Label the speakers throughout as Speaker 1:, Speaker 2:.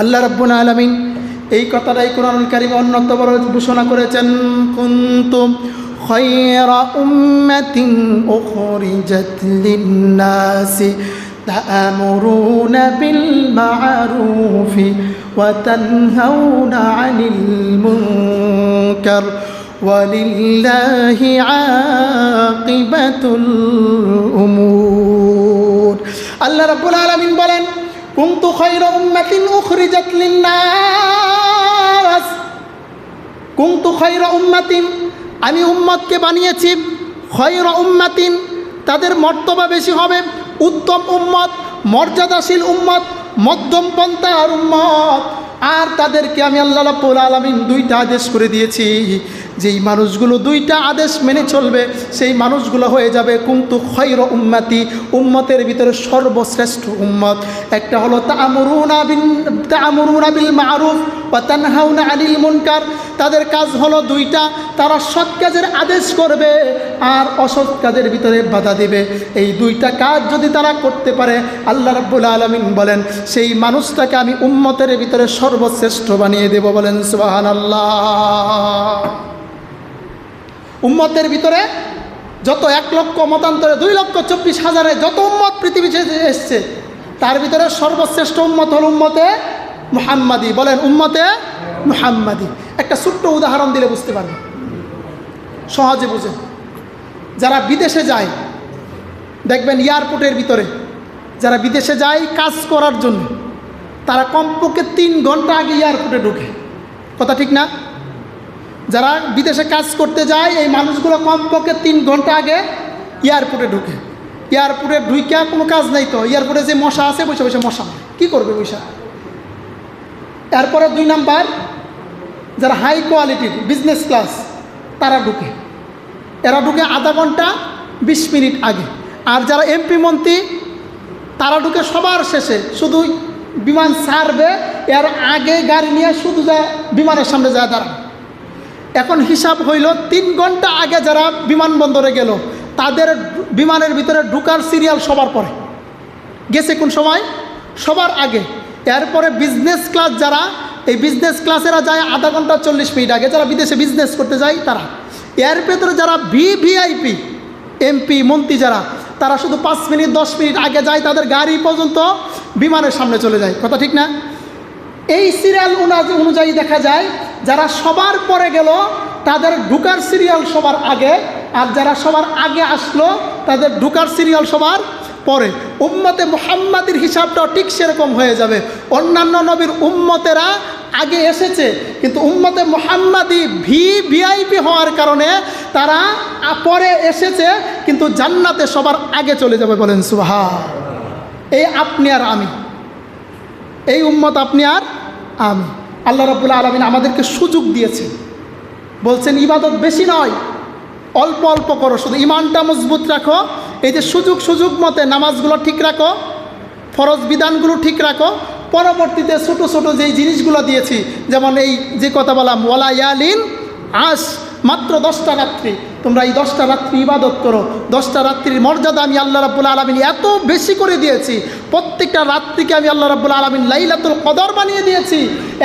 Speaker 1: আল্লাহ রাব্বুল আলামিন এই কথাটাই কোরআনুল কারীমে অন্যত্র বড় ঘোষণা করেছেন, কুনতুম খায়রা উম্মাতিন উখরিজাত লিন-নাসি তা'মুরুনা বিল মা'রুফি ওয়া তানহাউনা 'আনিল মুনকার ওয়ালিল্লাহি 'আকিবাতুল উমুর। আল্লাহ রাব্বুল আলামিন বলেন, কুনতু খায়রা উম্মাতিন উখরিজাত লিন-নাস, কুনতু খায়রা উম্মাতিন, আমি উম্মতকে বানিয়েছি, খায়রা উম্মাতিন, তাদের মর্তবা বেশি হবে, উত্তম উম্মত, মর্যাদাশীল উম্মত, মধ্যম পন্থার উম্মত। আর তাদেরকে আমি আল্লাহ রাব্বুল আলামিন দুইটা আদেশ করে দিয়েছি, যেই মানুষগুলো দুইটা আদেশ মেনে চলবে সেই মানুষগুলো হয়ে যাবে কুনতু খায়রা উম্মতি, উম্মতের ভিতরে সর্বশ্রেষ্ঠ উম্মত। একটা হলো তা'মুরুনা বিল মা'রুফ ওয়া তানহাউনা আনিল মুনকার, তাদের কাজ হলো দুইটা, তারা সৎ কাজের আদেশ করবে আর অসৎ কাজের ভিতরে বাধা দিবে। এই দুইটা কাজ যদি তারা করতে পারে, আল্লাহ রাব্বুল আলামিন বলেন সেই মানুষটাকে আমি উম্মতের ভিতরে সর্বশ্রেষ্ঠ বানিয়ে দেব। বলেন সুবহানাল্লাহ। উম্মতের ভিতরে যত 1 লক্ষ মতান্তরে 2,24,000 যত উম্মত পৃথিবীতে এসছে, তার ভিতরে সর্বশ্রেষ্ঠ উম্মত হল উম্মতে মুহাম্মাদি। বলেন উম্মতে মুহাম্মাদি। একটা ছোট্ট উদাহরণ দিলে বুঝতে পারবেন, সহজে বুঝেন। যারা বিদেশে যায়, দেখবেন এয়ারপোর্টের ভিতরে যারা বিদেশে যায় কাজ করার জন্য, তারা কমপক্ষে 3 ঘন্টা আগে এয়ারপোর্টে ঢুকে। কথা ঠিক না? যারা বিদেশে কাজ করতে যায় এই মানুষগুলো কমপক্ষে 3 ঘন্টা আগে এয়ারপোর্টে ঢুকে। এয়ারপোর্টে ঢুইকা কোনো কাজ নাই, তো এয়ারপোর্টে যে মশা আছে বসে বসে মশা কী করবে বৈশা। এরপরে 2 নাম্বার, যারা হাই কোয়ালিটির বিজনেস ক্লাস তারা ঢুকে, এরা ঢুকে আধা ঘন্টা 20 মিনিট আগে। আর যারা এমপি মন্ত্রী তারা ঢুকে সবার শেষে, শুধু বিমান ছাড়বে এর আগে গাড়ি নিয়ে শুধু যা বিমানের সামনে যায় দাঁড়ান। এখন হিসাব হইল 3 ঘন্টা আগে যারা বিমানবন্দরে গেল, তাদের বিমানের ভিতরে ঢুকার সিরিয়াল সবার পরে গেছে কোন সময়? সবার আগে। এরপরে বিজনেস ক্লাস যারা, এই বিজনেস ক্লাসেরা যায় আধা ঘন্টা 40 মিনিট আগে, যারা বিদেশে বিজনেস করতে যায় তারা। এর ভেতরে যারা ভিভিআইপি এমপি মন্ত্রী যারা, তারা শুধু 5 মিনিট 10 মিনিট আগে যায়, তাদের গাড়ি পর্যন্ত বিমানের সামনে চলে যায়। কথা ঠিক না? এই সিরিয়াল অনুযায়ী দেখা যায় যারা সবার পরে গেল তাদের ঢুকার সিরিয়াল সবার আগে, আর যারা সবার আগে আসলো তাদের ঢুকার সিরিয়াল সবার পরে। উম্মতে মুহাম্মাদির হিসাবটাও ঠিক সেরকম হয়ে যাবে। অন্যান্য নবীর উম্মতেরা আগে এসেছে, কিন্তু উম্মতে মুহাম্মাদি ভিআইপি হওয়ার কারণে তারা পরে এসেছে, কিন্তু জান্নাতে সবার আগে চলে যাবে। বলেন সুবহান। এই আপনি আর আমি, এই উম্মত আপনি আর আমি। আল্লাহ রাব্বুল আলামিন আমাদেরকে সুযোগ দিয়েছে, বলছেন ইবাদত বেশি নয়, অল্প অল্প করো, শুধু ইমানটা মজবুত রাখো। এই যে সুযোগ মতে নামাজগুলো ঠিক রাখো, ফরজ বিধানগুলো ঠিক রাখো। পরবর্তীতে ছোট ছোট যেই জিনিসগুলো দিয়েছি, যেমন এই যে কথা বললাম ওয়ালা ইয়ালিন আস, মাত্র 10টা রাত্রি, তোমরা এই 10টা রাত্রি ইবাদত করো। 10টা রাত্রির মর্যাদা আমি আল্লাহ রাব্বুল আলামিন এত বেশি করে দিয়েছি, প্রত্যেকটা রাত্রিকে আমি আল্লাহ রাব্বুল আলামিন লাইলাতুল কদর বানিয়ে দিয়েছি।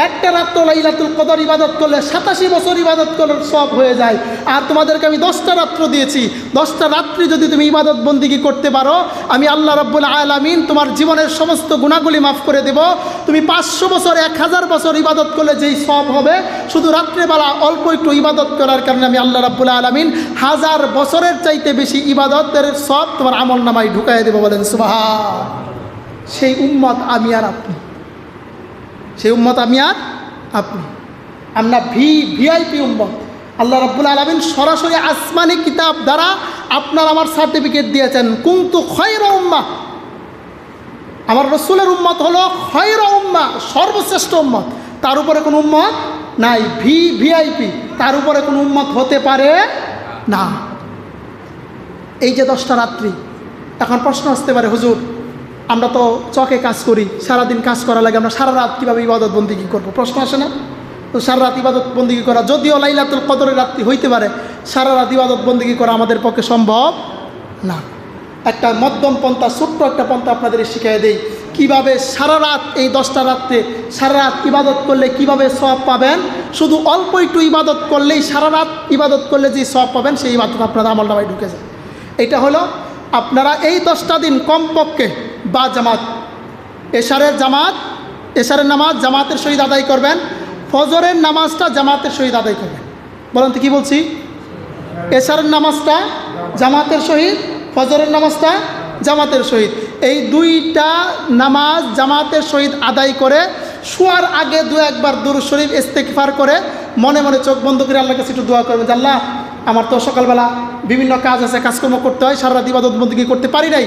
Speaker 1: একটা রাত্র লাইলাতুল কদর ইবাদত করলে 87 বছর ইবাদত করার সব হয়ে যায়। আর তোমাদেরকে আমি 10টা রাত্র দিয়েছি, 10টা রাত্রি যদি তুমি ইবাদত বন্দিগি করতে পারো, আমি আল্লাহ রাব্বুল আলামিন তোমার জীবনের সমস্ত গুনাহগুলি মাফ করে দেব। তুমি 500 বছর 1000 বছর ইবাদত করলে যেই সব হবে, শুধু রাত্রেবেলা অল্প একটু ইবাদত করার কারণে আমি আল্লাহ রাব্বুল আলামিন 1000 বছরের চাইতে বেশি ইবাদতের সব তোমার আমল নামায় ঢুকাই দেব। বলেন সুবহান। সেই উম্মত আমি আর আপনি, সেই উম্মত আমি আর আপনি। আমরা ভিআইপি উম্মত। আল্লাহ রাব্বুল আলামিন সরাসরি আসমানি কিতাব দ্বারা আপনার আমার সার্টিফিকেট দিয়েছেন, কুনতু খায়রা উম্মাহ। আমার রাসূলের উম্মত হলো খায়রা উম্মাহ, সর্বশ্রেষ্ঠ উম্মত। তার উপরে কোনো উম্মত নাই। ভিআইপি, তার উপরে কোনো উম্মত হতে পারে না। এই যে 10টা রাত্রি, এখন প্রশ্ন আসতে পারে, হুজুর আমরা তো চকে কাজ করি, সারাদিন কাজ করা লাগে, আমরা সারা রাত কীভাবে ইবাদত বন্দিগি করবো? প্রশ্ন আসে না? তো সারা রাত ইবাদত বন্দিগি করা, যদিও লাইলাতুল কদরের রাত্রি হইতে পারে, সারা রাত ইবাদত বন্দিগি করা আমাদের পক্ষে সম্ভব না। একটা মধ্যম পন্থা, ছোট্ট একটা পন্থা আপনাদের শিখিয়ে দেই। কিভাবে সারা রাত এই 10টা রাত্রে সারা রাত ইবাদত করলে কিভাবে সওয়াব পাবেন, শুধু অল্প একটু ইবাদত করলেই সারা রাত ইবাদত করলে যে সওয়াব পাবেন সেই ইবাদত আপনাদের আমলনামায় ঢুকে যায়। এটা হলো আপনারা এই 10টা দিন কমপক্ষে বা জামাত, এশারের নামাজ জামাতের সহিত আদায় করবেন, ফজরের নামাজটা জামাতের সহিত আদায় করবেন। বলেন তো কী বলছি? এশারের নামাজটা জামাতের সহিত, ফজরের নামাজটা জামাতের সহিত, এই 2টা নামাজ জামাতের সহিত আদায় করে শোয়ার আগে 2-1 বার দুরূদ শরীফ ইস্তেগফার করে মনে মনে চোখ বন্ধ করে আল্লাহর কাছে একটু দোয়া করবেন যে আল্লাহ, আমার তো সকালবেলা বিভিন্ন কাজ আছে, কাজকর্ম করতে হয়, সারা রাত ইবাদত বন্দেগী করতে পারি নাই,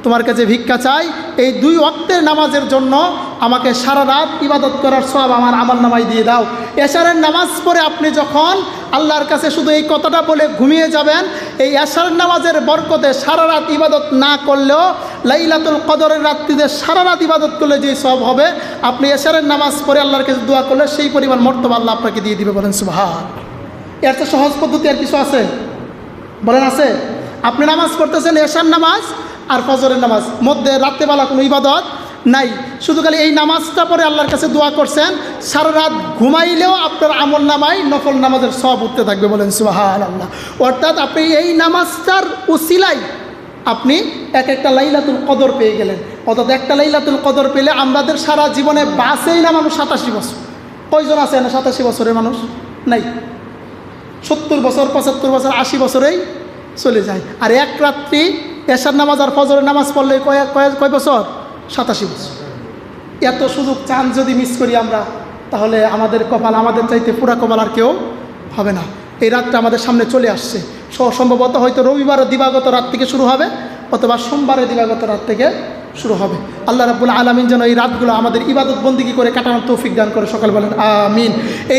Speaker 1: তোমার কাছে ভিক্ষা চাই, এই 2 ওয়াক্তের নামাজের জন্য আমাকে সারা রাত ইবাদত করার সওয়াব আমার আমলনামায় দিয়ে দাও। এশারের নামাজ পড়ে আপনি যখন আল্লাহর কাছে শুধু এই কথাটা বলে ঘুমিয়ে যাবেন, এই এশারের নামাজের বরকতে সারা রাত ইবাদত না করলেও লাইলাতুল কদরের রাত্রিতে সারা রাত ইবাদত করলে যে সওয়াব হবে, আপনি এশারের নামাজ পড়ে আল্লাহর কাছে দোয়া করলে সেই পরিমাণ মর্তবা আল্লাহ আপনাকে দিয়ে দিবে। বলেন সুবহান। এর তো সহজ পদ্ধতি আর কিছু আছে? বলেন আছে? আপনি নামাজ পড়তেছেন এশার নামাজ আর ফজরের নামাজ, মধ্যে রাত্রেবেলা কোনো ইবাদত নাই, শুধু খালি এই নামাজটা পরে আল্লাহর কাছে দোয়া করছেন, সারা রাত ঘুমাইলেও আপনার আমলনামায় নফল নামাজের সওয়াব উঠতে থাকবে। বলেন সুবহানাল্লাহ। অর্থাৎ আপনি এই নামাজটার উসিলায় আপনি একটা লাইলাতুল কদর পেয়ে গেলেন। অর্থাৎ একটা লাইলাতুল কদর পেলে আমাদের সারা জীবনে বাঁচেই না মানুষ 87 বছর। কয়জন আছে না 87 বছরের মানুষ? নাই। 70 বছর, 75 বছর, 80 বছরেই চলে যায়। আর এক রাত্রি এশার নামাজ আর ফজরের নামাজ পড়লে কয় বছর? 87 বছর। এত সুযোগ চান যদি মিস করি আমরা, তাহলে আমাদের কপাল, আমাদের চাইতে পুরা কপাল আর কেউ হবে না। এই রাতটা আমাদের সামনে চলে আসছে, সম্ভবত হয়তো রবিবারের দিবাগত রাত থেকে শুরু হবে, অথবা সোমবারের দিবাগত রাত থেকে শুরু হবে। আল্লাহ রাব্বুল আলামিন যেন এই রাতগুলো আমাদের ইবাদত বন্দেগী করে কাটানোর তৌফিক দান করে। সকল বলেন আমিন। এই